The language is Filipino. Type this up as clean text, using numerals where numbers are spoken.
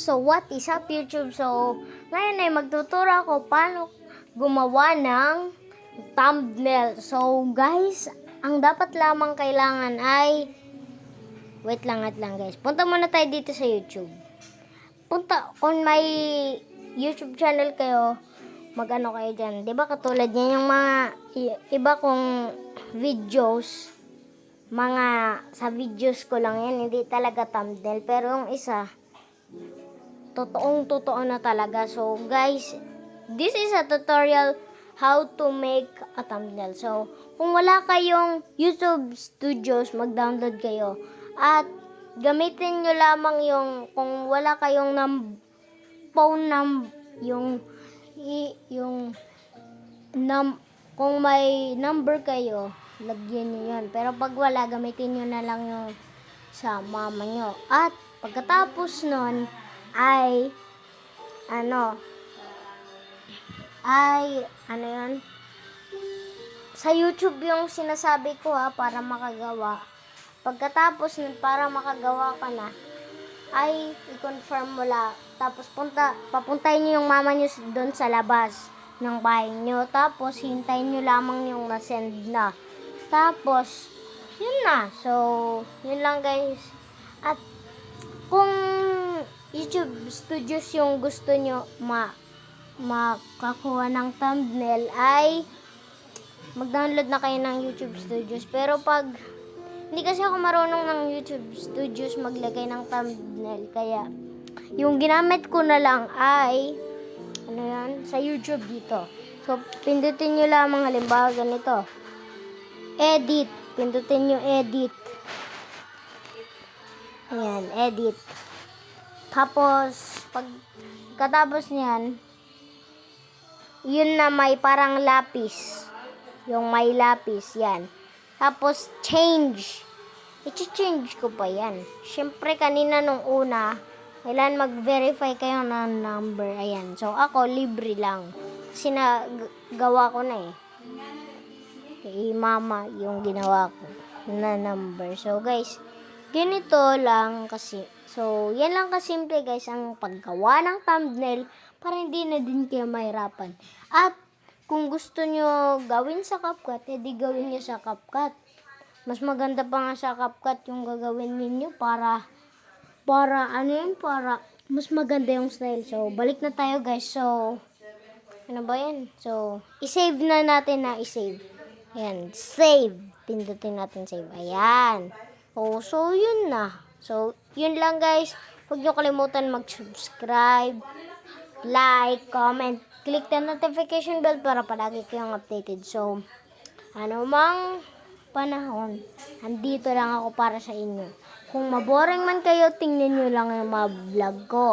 So, what is up YouTube? So, ngayon ay magtuturo ako paano gumawa ng thumbnail. So, guys, ang dapat lamang kailangan ay wait lang guys. Punta muna tayo dito sa YouTube. Punta, kung may YouTube channel kayo, mag-ano kayo dyan. Diba katulad niya yung mga iba kong videos, mga sa videos ko lang yan, hindi talaga thumbnail. Pero yung isa, totoo na talaga. So, guys, this is a tutorial how to make a thumbnail. So, kung wala kayong YouTube Studios, mag-download kayo. At gamitin nyo lamang yung, kung wala kayong kung may number kayo, lagyan nyo yun. Pero pag wala, gamitin nyo na lang yung sa mama nyo. At pagkatapos nun, ay ano yun? Sa YouTube yung sinasabi ko para makagawa. Pagkatapos nun, para makagawa ka na, ay i-confirm mo lang. Tapos papuntahin nyo yung mama nyo doon sa labas ng bahay nyo. Tapos hintayin nyo lamang yung na-send na. Tapos, yun na. So, yun lang guys. At kung YouTube Studios yung gusto nyo makakuha ng thumbnail, ay mag-download na kayo ng YouTube Studios. Pero pag hindi kasi ako marunong ng YouTube Studios maglagay ng thumbnail, kaya yung ginamit ko na lang ay sa YouTube dito. So, pindutin nyo lamang halimbawa ganito. Edit. Pindutin nyo edit. Ayan, edit. Tapos, pagkatapos niyan, yun na may parang lapis. Yung may lapis, yan. Tapos, change. I-change ko pa yan. Siyempre, kanina nung una, kailan mag-verify kayo ng number. Ayan. So, ako, libre lang. Kasi gawa ko na eh. Kay mama yung ginawa ko na number. So, guys, ganito lang kasi. So, yan lang kasimple guys ang paggawa ng thumbnail para hindi na din kayo mahirapan. At kung gusto nyo gawin sa CapCut, edi gawin nyo sa CapCut. Mas maganda pa nga sa CapCut yung gagawin ninyo para mas maganda yung style. So, balik na tayo guys. So, ano ba yan? So, i-save na natin i-save. Ayan, save. Pindutin natin save. Ayan. So, yun na. So, yun lang guys. Huwag nyo kalimutan mag-subscribe, like, comment, click the notification bell para palagi kayong updated. So, anumang panahon, andito lang ako para sa inyo. Kung maboring man kayo, tingnan nyo lang yung mga vlog ko.